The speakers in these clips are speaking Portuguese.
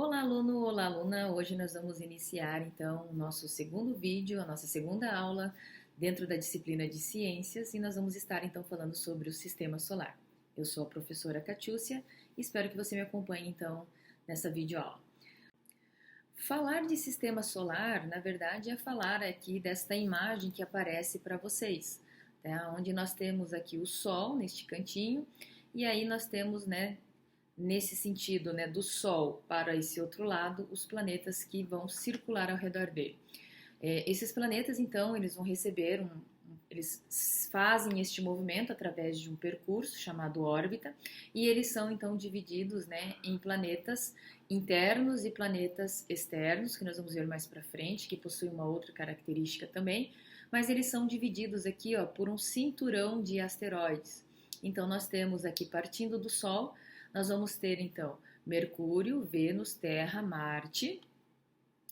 Olá, aluno! Olá, aluna! Hoje nós vamos iniciar então o nosso segundo vídeo, a nossa segunda aula dentro da disciplina de Ciências e nós vamos estar então falando sobre o Sistema Solar. Eu sou a professora Catiúcia e espero que você me acompanhe então nessa videoaula. Falar de Sistema Solar, na verdade, é falar aqui desta imagem que aparece para vocês, tá? Onde nós temos aqui o Sol neste cantinho e aí nós temos, nesse sentido, do Sol para esse outro lado, os planetas que vão circular ao redor dele. Esses planetas, então, eles vão receber eles fazem este movimento através de um percurso chamado órbita e eles são então divididos, em planetas internos e planetas externos, que nós vamos ver mais para frente, que possuem uma outra característica também, mas eles são divididos aqui, por um cinturão de asteroides. Então nós temos aqui, partindo do Sol, nós vamos ter então Mercúrio, Vênus, Terra, Marte,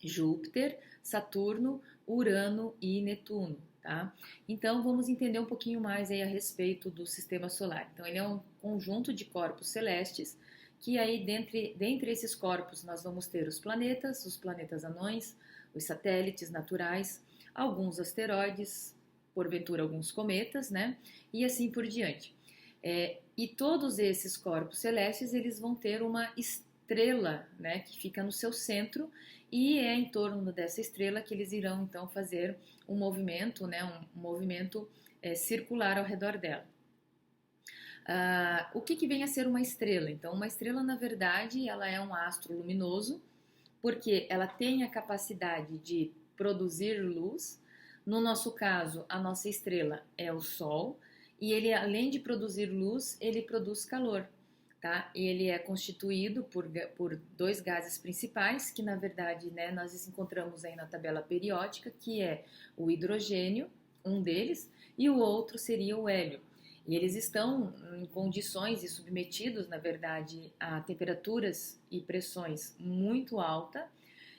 Júpiter, Saturno, Urano e Netuno, tá? Então vamos entender um pouquinho mais aí a respeito do Sistema Solar. Então ele é um conjunto de corpos celestes que aí dentre esses corpos nós vamos ter os planetas anões, os satélites naturais, alguns asteroides, porventura alguns cometas, e assim por diante. E todos esses corpos celestes eles vão ter uma estrela, que fica no seu centro e é em torno dessa estrela que eles irão então fazer um movimento, um movimento circular ao redor dela. O que vem a ser uma estrela? Então, uma estrela, na verdade, ela é um astro luminoso porque ela tem a capacidade de produzir luz. No nosso caso, a nossa estrela é o Sol. E ele, além de produzir luz, ele produz calor, tá? E ele é constituído por dois gases principais, que na verdade, nós encontramos aí na tabela periódica, que é o hidrogênio, um deles, e o outro seria o hélio. E eles estão em condições e submetidos, na verdade, a temperaturas e pressões muito altas,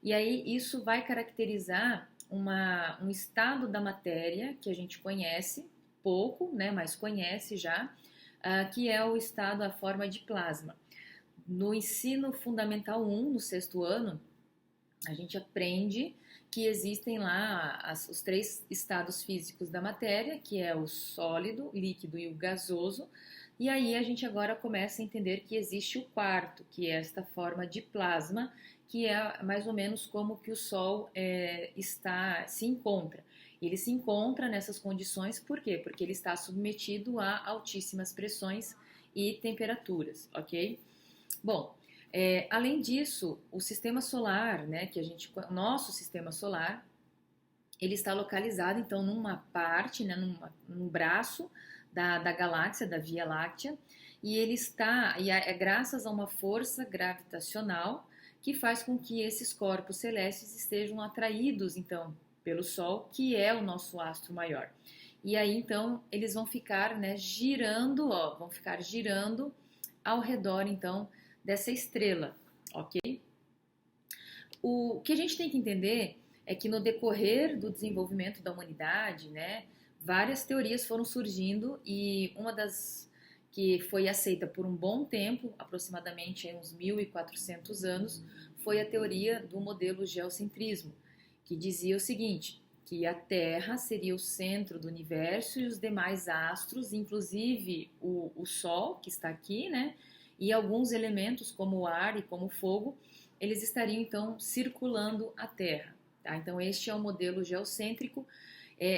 e aí isso vai caracterizar um estado da matéria que a gente conhece, pouco, mas conhece já, que é o estado, a forma de plasma. No ensino fundamental 1, no sexto ano, a gente aprende que existem lá os três estados físicos da matéria, que é o sólido, líquido e o gasoso, e aí a gente agora começa a entender que existe o quarto, que é esta forma de plasma, que é mais ou menos como que o Sol se encontra. Ele se encontra nessas condições, por quê? Porque ele está submetido a altíssimas pressões e temperaturas, ok? Bom, além disso, o sistema solar, nosso sistema solar, ele está localizado então numa parte, num braço da galáxia, da Via Láctea, e ele é graças a uma força gravitacional que faz com que esses corpos celestes estejam atraídos então pelo Sol, que é o nosso astro maior. E aí então eles vão ficar, girando, vão ficar girando ao redor então dessa estrela, ok? O que a gente tem que entender é que no decorrer do desenvolvimento da humanidade, várias teorias foram surgindo e uma das que foi aceita por um bom tempo, aproximadamente uns 1400 anos, foi a teoria do modelo geocentrismo, que dizia o seguinte, que a Terra seria o centro do universo e os demais astros, inclusive o Sol, que está aqui, e alguns elementos como o ar e como o fogo, eles estariam então circulando a Terra. Tá? Então este é o modelo geocêntrico.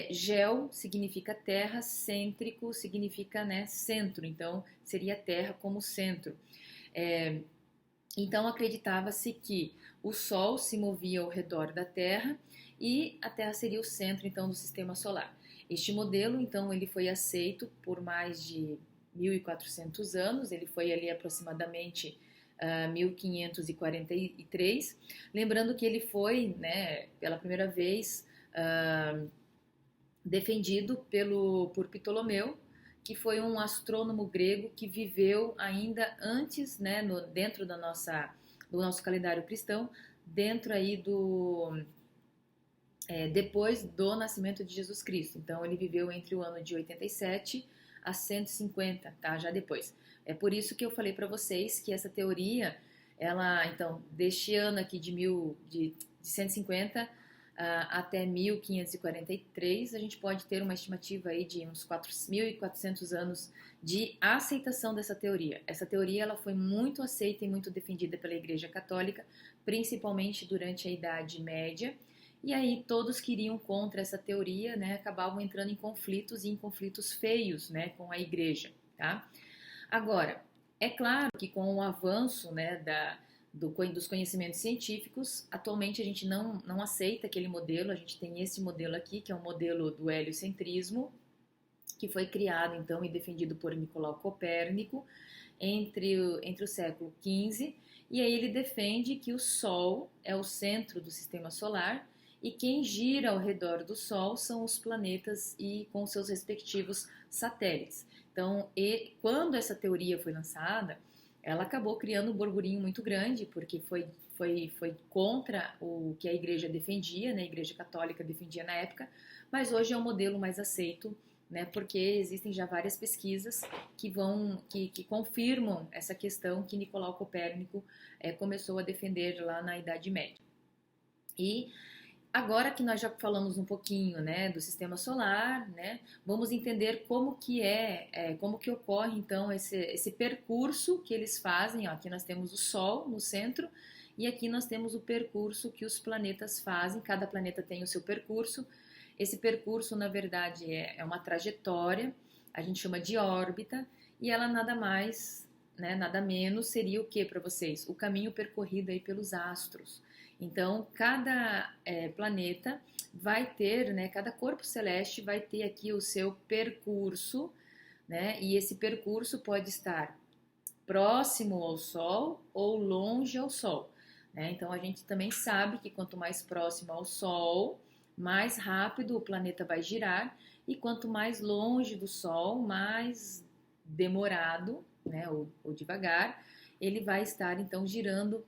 Geo significa terra, cêntrico significa centro, então seria a Terra como centro. Então acreditava-se que o Sol se movia ao redor da Terra e a Terra seria o centro então do Sistema Solar. Este modelo então ele foi aceito por mais de 1400 anos, ele foi ali aproximadamente 1543, lembrando que ele foi, pela primeira vez defendido por Ptolomeu, que foi um astrônomo grego que viveu ainda antes, dentro do nosso calendário cristão, dentro aí depois do nascimento de Jesus Cristo. Então ele viveu entre o ano de 87 a 150, tá? Já depois. É por isso que eu falei para vocês que essa teoria ela, então, deste ano aqui de 150 até 1543, a gente pode ter uma estimativa aí de uns 4.400 anos de aceitação dessa teoria. Essa teoria ela foi muito aceita e muito defendida pela Igreja Católica, principalmente durante a Idade Média. E aí todos que iriam contra essa teoria, né, acabavam entrando em conflitos e em conflitos feios, né, com a Igreja, tá? Agora, é claro que com o avanço, né, dos conhecimentos científicos, atualmente a gente não aceita aquele modelo, a gente tem esse modelo aqui, que é o modelo do heliocentrismo, que foi criado então e defendido por Nicolau Copérnico entre o século XV, e aí ele defende que o Sol é o centro do sistema solar e quem gira ao redor do Sol são os planetas e com seus respectivos satélites. Então, quando essa teoria foi lançada, ela acabou criando um burburinho muito grande, porque foi contra o que a igreja defendia, né? A igreja católica defendia na época, mas hoje é o modelo mais aceito, né? Porque existem já várias pesquisas que confirmam essa questão que Nicolau Copérnico começou a defender lá na Idade Média. E agora que nós já falamos um pouquinho, né, do sistema solar, né, vamos entender como que ocorre então esse percurso que eles fazem. Ó, aqui nós temos o Sol no centro e aqui nós temos o percurso que os planetas fazem. Cada planeta tem o seu percurso. Esse percurso, na verdade, é uma trajetória, a gente chama de órbita, e ela nada mais, né, nada menos seria o que para vocês? O caminho percorrido aí pelos astros. Então, cada planeta vai ter, né, cada corpo celeste vai ter aqui o seu percurso, né, e esse percurso pode estar próximo ao Sol ou longe ao Sol, né? Então, a gente também sabe que quanto mais próximo ao Sol, mais rápido o planeta vai girar, e quanto mais longe do Sol, mais demorado, né, ou devagar, ele vai estar então girando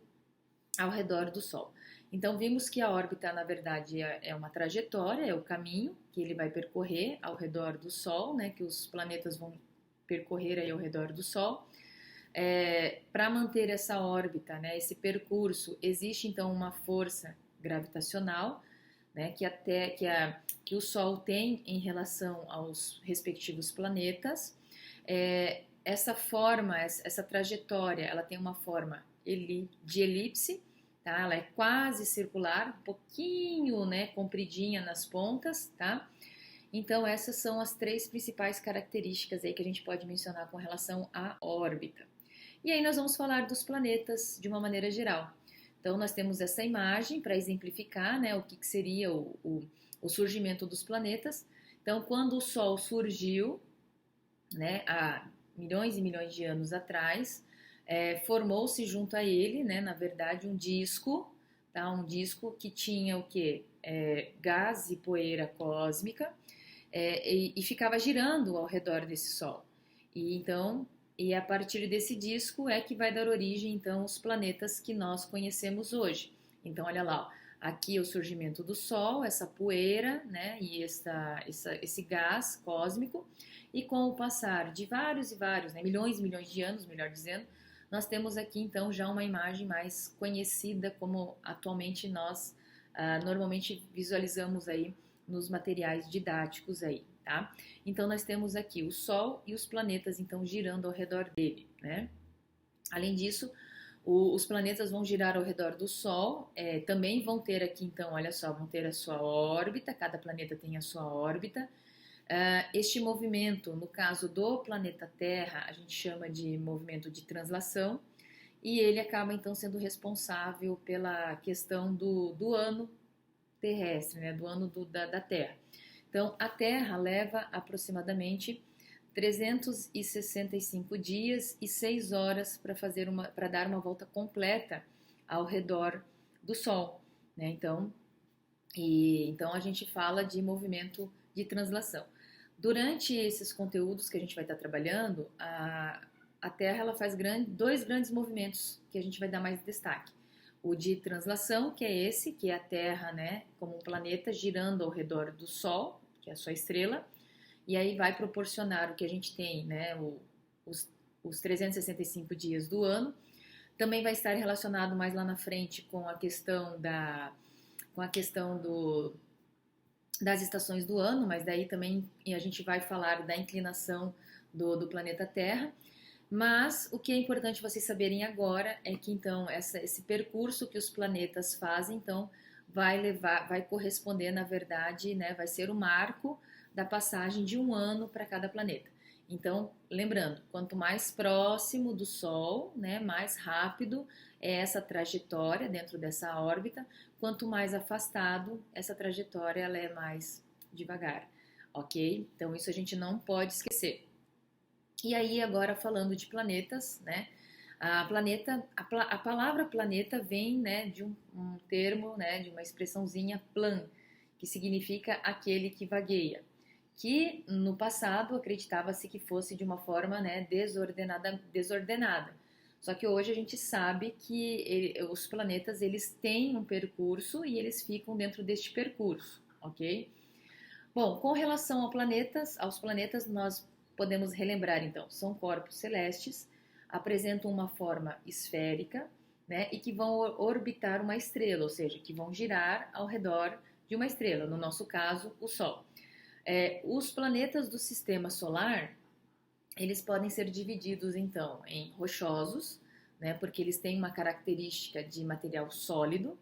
ao redor do Sol. Então vimos que a órbita, na verdade, é uma trajetória, é o caminho que ele vai percorrer ao redor do Sol, né, que os planetas vão percorrer aí ao redor do Sol. Para manter essa órbita, né, esse percurso, existe então uma força gravitacional, né, que o Sol tem em relação aos respectivos planetas. Essa forma, essa trajetória, ela tem uma forma de elipse, tá? Ela é quase circular, um pouquinho, né, compridinha nas pontas, tá? Então essas são as três principais características aí que a gente pode mencionar com relação à órbita. E aí nós vamos falar dos planetas de uma maneira geral. Então nós temos essa imagem para exemplificar, né, o que seria o surgimento dos planetas. Então quando o Sol surgiu, né, há milhões e milhões de anos atrás, formou-se junto a ele, né, na verdade, um disco, tá? Um disco que tinha o quê? Gás e poeira cósmica, e ficava girando ao redor desse Sol. E a partir desse disco é que vai dar origem, então, os planetas que nós conhecemos hoje. Então, olha lá, ó, aqui é o surgimento do Sol, essa poeira, né, e esse gás cósmico, e com o passar de vários e vários, né, milhões e milhões de anos, melhor dizendo, nós temos aqui então já uma imagem mais conhecida, como atualmente nós normalmente visualizamos aí nos materiais didáticos aí, tá? Então nós temos aqui o Sol e os planetas então girando ao redor dele, né? Além disso, os planetas vão girar ao redor do Sol, também vão ter aqui então, olha só, vão ter a sua órbita, cada planeta tem a sua órbita. Este movimento, no caso do planeta Terra, a gente chama de movimento de translação, e ele acaba então sendo responsável pela questão do ano terrestre, né, do ano da Terra. Então, a Terra leva aproximadamente 365 dias e 6 horas para dar uma volta completa ao redor do Sol, né? Então a gente fala de movimento de translação. Durante esses conteúdos que a gente vai estar trabalhando, a Terra ela faz dois grandes movimentos que a gente vai dar mais destaque. O de translação, que é esse, que é a Terra, né, como um planeta girando ao redor do Sol, que é a sua estrela, e aí vai proporcionar o que a gente tem, né, os 365 dias do ano, Também vai estar relacionado mais lá na frente com a questão das estações do ano, mas daí também a gente vai falar da inclinação do planeta Terra. Mas o que é importante vocês saberem agora é que então esse percurso que os planetas fazem, então vai corresponder, na verdade, né, vai ser o marco da passagem de um ano para cada planeta. Então, lembrando, quanto mais próximo do Sol, né, mais rápido é essa trajetória dentro dessa órbita, quanto mais afastado, essa trajetória ela é mais devagar, ok? Então, isso a gente não pode esquecer. E aí, agora falando de planetas, né? A palavra planeta vem, né, de um termo, né, de uma expressãozinha plan, que significa aquele que vagueia, que no passado acreditava-se que fosse de uma forma, né, desordenada. Só que hoje a gente sabe que os planetas eles têm um percurso e eles ficam dentro deste percurso, ok? Bom, com relação aos planetas, nós podemos relembrar então, são corpos celestes, apresentam uma forma esférica, né, e que vão orbitar uma estrela, ou seja, que vão girar ao redor de uma estrela, no nosso caso, o Sol. Os planetas do sistema solar, eles podem ser divididos então em rochosos, né, porque eles têm uma característica de material sólido,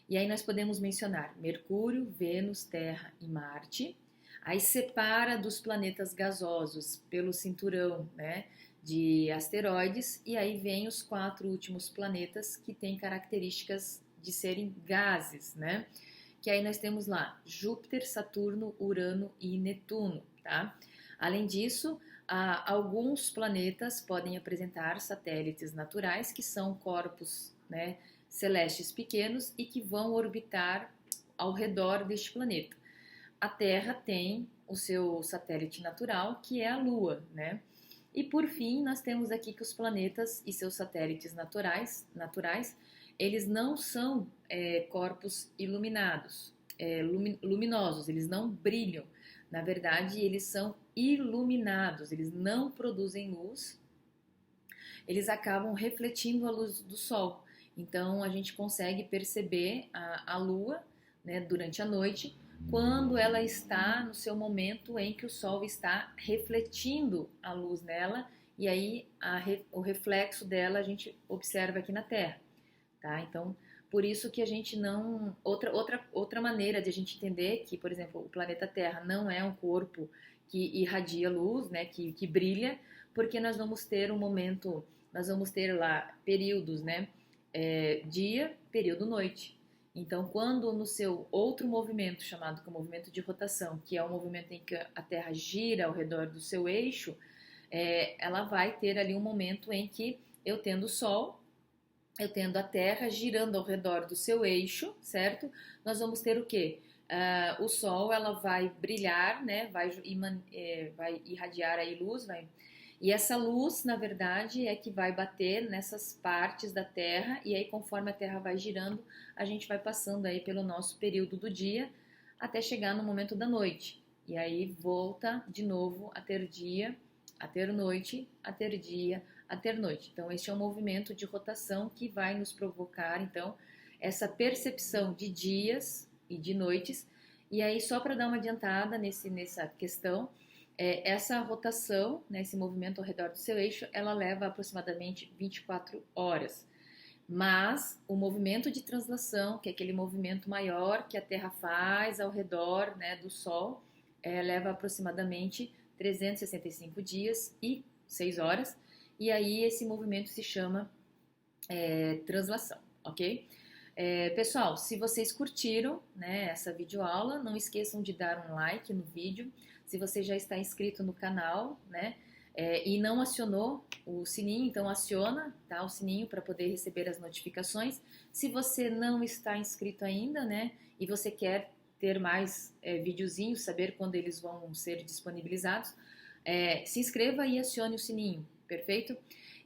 e aí nós podemos mencionar Mercúrio, Vênus, Terra e Marte. Aí separa dos planetas gasosos pelo cinturão, né, de asteroides, e aí vem os 4 últimos planetas que têm características de serem gases, né? Que aí nós temos lá Júpiter, Saturno, Urano e Netuno, tá? Além disso, alguns planetas podem apresentar satélites naturais, que são corpos, né, celestes pequenos e que vão orbitar ao redor deste planeta. A Terra tem o seu satélite natural, que é a Lua, né? E por fim, nós temos aqui que os planetas e seus satélites naturais eles não são corpos iluminados, luminosos, eles não brilham. Na verdade, eles são iluminados, eles não produzem luz, eles acabam refletindo a luz do Sol. Então, a gente consegue perceber a Lua, né, durante a noite, quando ela está no seu momento em que o Sol está refletindo a luz nela, e aí o reflexo dela a gente observa aqui na Terra, tá? Então, por isso que a gente não... Outra maneira de a gente entender que, por exemplo, o planeta Terra não é um corpo que irradia luz, né, que brilha, porque nós vamos ter nós vamos ter lá períodos, né, dia, período, noite. Então, quando no seu outro movimento, chamado que movimento de rotação, que é o movimento em que a Terra gira ao redor do seu eixo, ela vai ter ali um momento em que eu tendo o Sol, eu tendo a Terra girando ao redor do seu eixo, certo? Nós vamos ter o quê? O Sol, ela vai brilhar, né? Vai irradiar aí luz, e essa luz, na verdade, é que vai bater nessas partes da Terra, e aí conforme a Terra vai girando, a gente vai passando aí pelo nosso período do dia, até chegar no momento da noite. E aí volta de novo a ter dia, a ter noite, a ter dia, a ter noite. Então, este é um movimento de rotação que vai nos provocar, então, essa percepção de dias e de noites. E aí, só para dar uma adiantada nessa questão, essa rotação, né, esse movimento ao redor do seu eixo, ela leva aproximadamente 24 horas. Mas o movimento de translação, que é aquele movimento maior que a Terra faz ao redor, né, do Sol, leva aproximadamente 365 dias e 6 horas. E aí esse movimento se chama translação, ok? Pessoal, se vocês curtiram, né, essa videoaula, não esqueçam de dar um like no vídeo. Se você já está inscrito no canal, né, e não acionou o sininho, então aciona, tá, o sininho para poder receber as notificações. Se você não está inscrito ainda, né, e você quer ter mais videozinhos, saber quando eles vão ser disponibilizados, se inscreva e acione o sininho, perfeito?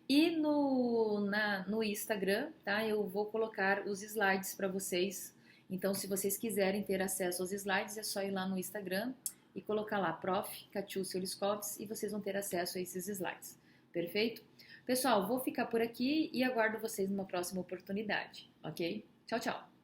E no Instagram, tá, eu vou colocar os slides para vocês. Então, se vocês quiserem ter acesso aos slides, é só ir lá no Instagram e colocar lá Prof. Catiúcia Oliskovs e vocês vão ter acesso a esses slides. Perfeito? Pessoal, vou ficar por aqui e aguardo vocês numa próxima oportunidade, ok? Tchau, tchau!